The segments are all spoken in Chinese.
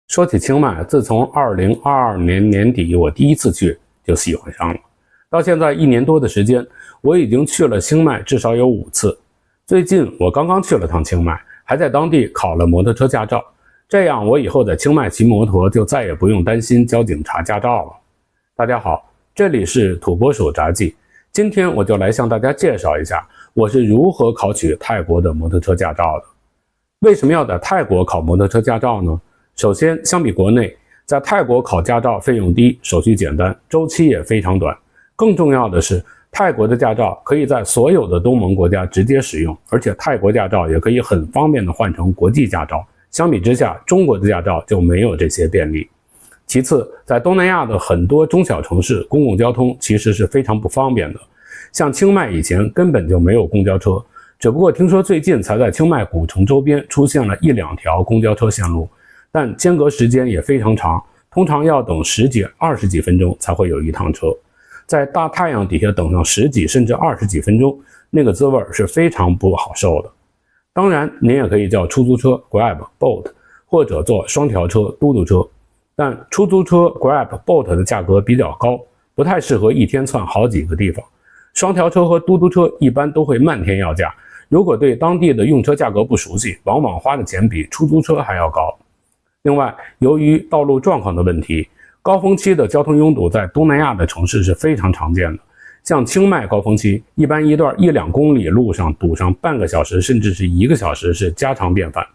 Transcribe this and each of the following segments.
说起清迈，自从2022年年底我第一次去就喜欢上了，到现在1年多的时间，我已经去了清迈至少有5次。最近我刚刚去了趟清迈，还在当地考了摩托车驾照，这样我以后在清迈骑摩托就再也不用担心交警查驾照了。大家好，这里是土拨鼠札记，今天我就来向大家介绍一下我是如何考取泰国的摩托车驾照的。为什么要在泰国考摩托车驾照呢？首先，相比国内，在泰国考驾照费用低，手续简单，周期也非常短。更重要的是，泰国的驾照可以在所有的东盟国家直接使用，而且泰国驾照也可以很方便的换成国际驾照。相比之下，中国的驾照就没有这些便利。其次，在东南亚的很多中小城市，公共交通其实是非常不方便的。像清迈以前根本就没有公交车，只不过听说最近才在清迈古城周边出现了1-2条公交车线路，但间隔时间也非常长，通常要等10几、20几分钟才会有一趟车。在大太阳底下等上10几甚至20几分钟，那个滋味是非常不好受的。当然，您也可以叫出租车 Grab、Bolt， 或者坐双条车、嘟嘟车。但出租车 Grab、Bolt 的价格比较高，不太适合一天窜好几个地方。双条车和嘟嘟车一般都会漫天要价，如果对当地的用车价格不熟悉，往往花的钱比出租车还要高。另外，由于道路状况的问题，高峰期的交通拥堵在东南亚的城市是非常常见的。像清迈高峰期，一般一段1-2公里路上堵上半个小时甚至是1个小时是家常便饭。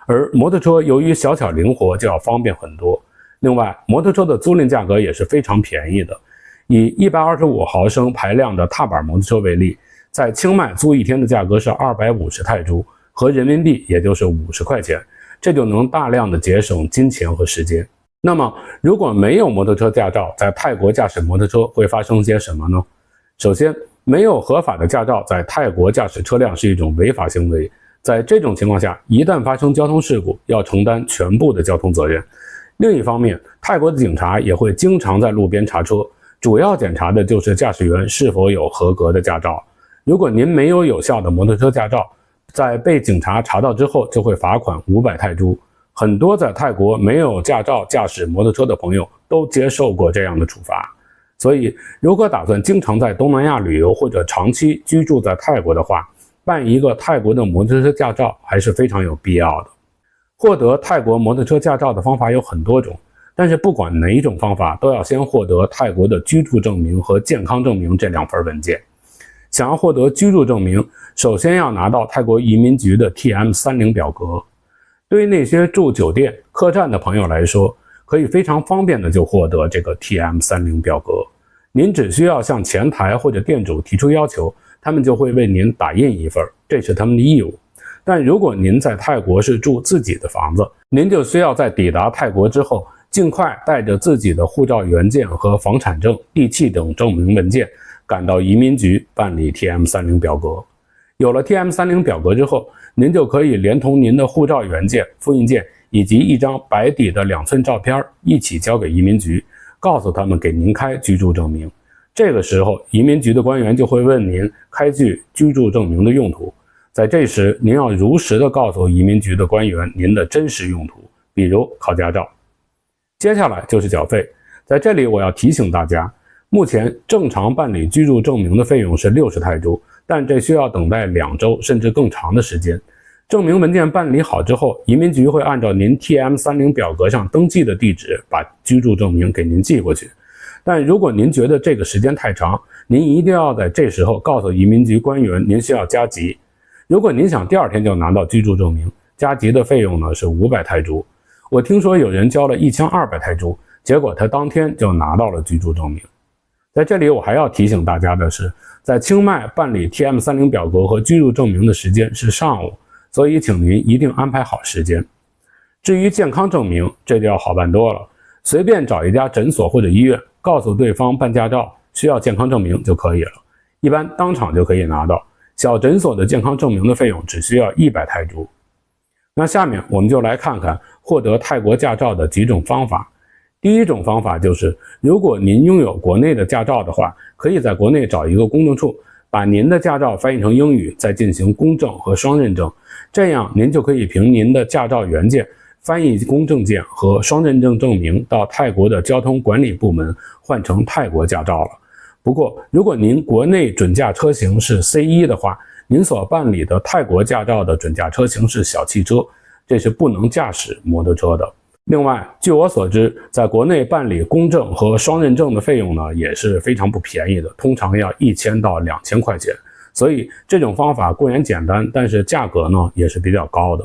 而摩托车由于小巧灵活，就要方便很多。另外，摩托车的租赁价格也是非常便宜的。以125毫升排量的踏板摩托车为例，在清迈租一天的价格是250泰铢，合人民币也就是50块钱，这就能大量的节省金钱和时间。那么，如果没有摩托车驾照，在泰国驾驶摩托车会发生些什么呢？首先，没有合法的驾照在泰国驾驶车辆是一种违法行为，在这种情况下，一旦发生交通事故，要承担全部的交通责任。另一方面，泰国的警察也会经常在路边查车，主要检查的就是驾驶员是否有合格的驾照。如果您没有有效的摩托车驾照，在被警察查到之后就会罚款500泰铢。很多在泰国没有驾照驾驶摩托车的朋友都接受过这样的处罚。所以，如果打算经常在东南亚旅游或者长期居住在泰国的话，办一个泰国的摩托车驾照还是非常有必要的。获得泰国摩托车驾照的方法有很多种，但是不管哪一种方法，都要先获得泰国的居住证明和健康证明这2份文件。想要获得居住证明，首先要拿到泰国移民局的 TM30 表格。对于那些住酒店、客栈的朋友来说，可以非常方便的就获得这个 TM30 表格。您只需要向前台或者店主提出要求，他们就会为您打印一份，这是他们的义务。但如果您在泰国是住自己的房子，您就需要在抵达泰国之后，尽快带着自己的护照原件和房产证、地契等证明文件，赶到移民局办理 TM30 表格。有了 TM30 表格之后，您就可以连同您的护照原件、复印件以及一张白底的2寸照片一起交给移民局，告诉他们给您开居住证明。这个时候，移民局的官员就会问您开具居住证明的用途。在这时，您要如实的告诉移民局的官员您的真实用途，比如考驾照。接下来就是缴费，在这里我要提醒大家，目前正常办理居住证明的费用是60泰铢，但这需要等待2周甚至更长的时间。证明文件办理好之后，移民局会按照您 TM30 表格上登记的地址把居住证明给您寄过去。但如果您觉得这个时间太长，您一定要在这时候告诉移民局官员您需要加急。如果您想第2天就拿到居住证明，加急的费用呢是500泰铢。我听说有人交了1200泰铢，结果他当天就拿到了居住证明。在这里我还要提醒大家的是，在清迈办理 TM30 表格和居住证明的时间是上午，所以请您一定安排好时间。至于健康证明，这就要好办多了，随便找一家诊所或者医院，告诉对方办驾照需要健康证明就可以了，一般当场就可以拿到。小诊所的健康证明的费用只需要100泰铢。那下面我们就来看看获得泰国驾照的几种方法。第一种方法就是，如果您拥有国内的驾照的话，可以在国内找一个公证处，把您的驾照翻译成英语，再进行公证和双认证，这样您就可以凭您的驾照原件翻译工证件和双认证证明到泰国的交通管理部门换成泰国驾照了。不过，如果您国内准驾车型是 C1 的话，您所办理的泰国驾照的准驾车型是小汽车，这是不能驾驶摩托车的。另外，据我所知，在国内办理公证和双认证的费用呢，也是非常不便宜的，通常要1000到2000块钱。所以这种方法固然简单，但是价格呢也是比较高的。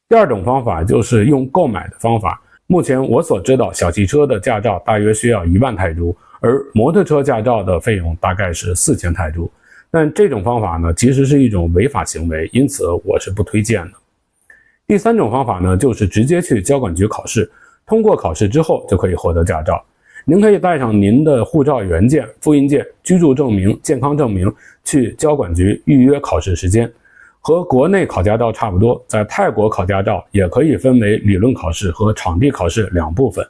第二种方法就是用购买的方法。目前我所知道，小汽车的驾照大约需要1万泰铢，而摩托车驾照的费用大概是4000泰铢。但这种方法呢，其实是一种违法行为，因此我是不推荐的。第三种方法呢，就是直接去交管局考试，通过考试之后就可以获得驾照。您可以带上您的护照原件、复印件、居住证明、健康证明去交管局预约考试时间。和国内考驾照差不多，在泰国考驾照也可以分为理论考试和场地考试2部分。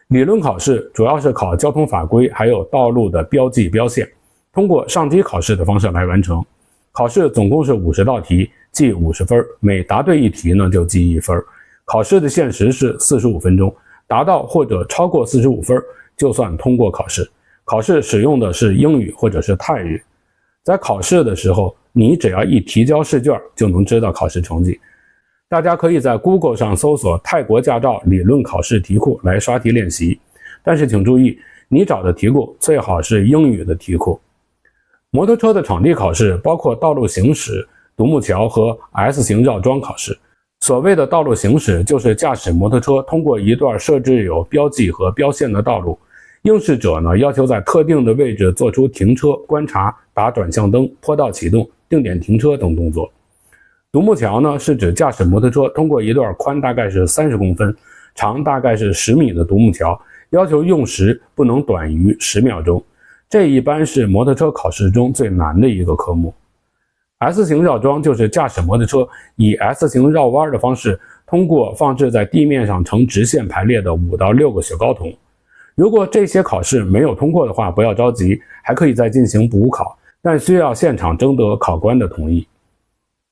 理论考试主要是考交通法规还有道路的标记标线，通过上机考试的方式来完成。考试总共是50道题，记50分，每答对1题呢就记1分。考试的限时是45分钟，达到或者超过45分就算通过考试。考试使用的是英语或者是泰语。在考试的时候，你只要一提交试卷就能知道考试成绩。大家可以在 Google 上搜索泰国驾照理论考试题库来刷题练习，但是请注意，你找的题库最好是英语的题库。摩托车的场地考试包括道路行驶、独木桥和 S 型绕桩考试。所谓的道路行驶就是驾驶摩托车通过一段设置有标记和标线的道路。应试者呢，要求在特定的位置做出停车、观察、打转向灯、坡道启动、定点停车等动作。独木桥呢，是指驾驶摩托车通过一段宽大概是30公分、长大概是10米的独木桥，要求用时不能短于10秒钟。这一般是摩托车考试中最难的一个科目。S 型绕桩就是驾驶摩托车以 S 型绕弯的方式，通过放置在地面上呈直线排列的5到6个雪糕筒。如果这些考试没有通过的话，不要着急，还可以再进行补考，但需要现场征得考官的同意。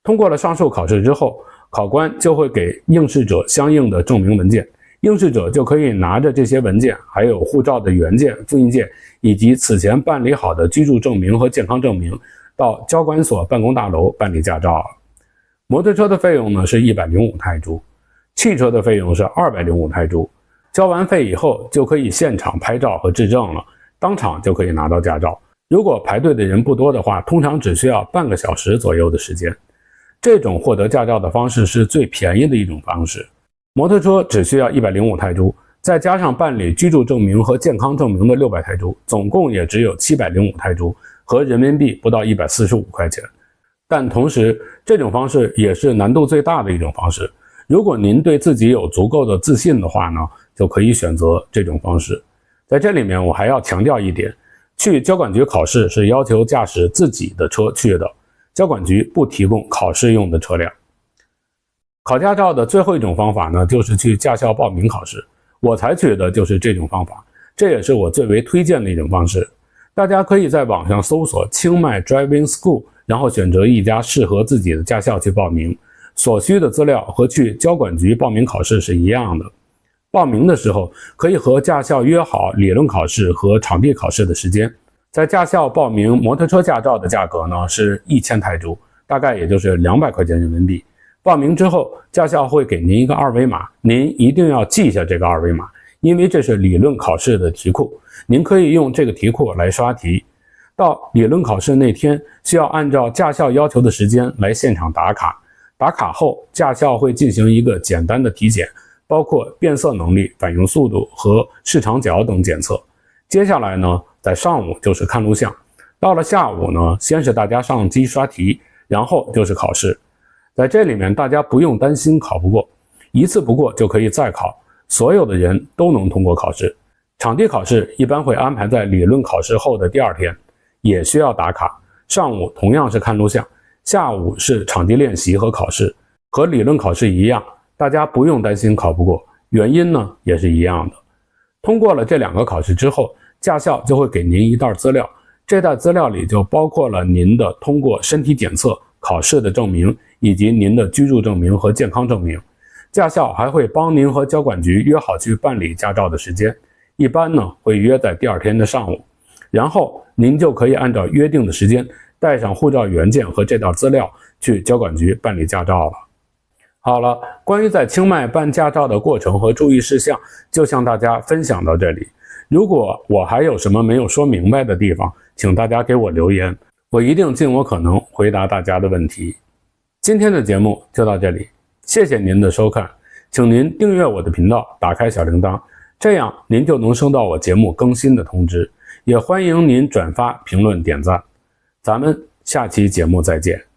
通过了上述考试之后，考官就会给应试者相应的证明文件，应试者就可以拿着这些文件，还有护照的原件、复印件，以及此前办理好的居住证明和健康证明，到交管所办公大楼办理驾照。摩托车的费用呢是105泰铢，汽车的费用是205泰铢。交完费以后就可以现场拍照和质证了，当场就可以拿到驾照。如果排队的人不多的话，通常只需要半个小时左右的时间。这种获得驾照的方式是最便宜的一种方式。摩托车只需要105泰铢，再加上办理居住证明和健康证明的600泰铢，总共也只有705泰铢，和人民币不到145块钱。但同时，这种方式也是难度最大的一种方式。如果您对自己有足够的自信的话呢，就可以选择这种方式。在这里面我还要强调一点，去交管局考试是要求驾驶自己的车去的，交管局不提供考试用的车辆。考驾照的最后一种方法呢，就是去驾校报名考试。我采取的就是这种方法，这也是我最为推荐的一种方式。大家可以在网上搜索清迈 Driving School， 然后选择一家适合自己的驾校去报名。所需的资料和去交管局报名考试是一样的。报名的时候可以和驾校约好理论考试和场地考试的时间。在驾校报名摩托车驾照的价格呢是1000泰铢，大概也就是200块钱人民币。报名之后，驾校会给您一个二维码，您一定要记下这个二维码，因为这是理论考试的题库，您可以用这个题库来刷题。到理论考试那天，需要按照驾校要求的时间来现场打卡。打卡后，驾校会进行一个简单的体检，包括变色能力、反应速度和视长角等检测。接下来呢，在上午就是看录像，到了下午呢，先是大家上机刷题，然后就是考试。在这里面大家不用担心考不过，一次不过就可以再考，所有的人都能通过考试。场地考试一般会安排在理论考试后的第2天，也需要打卡。上午同样是看录像，下午是场地练习和考试，和理论考试一样，大家不用担心考不过，原因呢也是一样的。通过了这2个考试之后，驾校就会给您一袋资料，这袋资料里就包括了您的通过身体检测、考试的证明，以及您的居住证明和健康证明。驾校还会帮您和交管局约好去办理驾照的时间，一般呢会约在第二天的上午，然后您就可以按照约定的时间带上护照原件和这道资料去交管局办理驾照了。好了，关于在清迈办驾照的过程和注意事项，就向大家分享到这里。如果我还有什么没有说明白的地方，请大家给我留言，我一定尽我可能回答大家的问题。今天的节目就到这里，谢谢您的收看，请您订阅我的频道，打开小铃铛，这样您就能收到我节目更新的通知。也欢迎您转发、评论、点赞。咱们下期节目再见。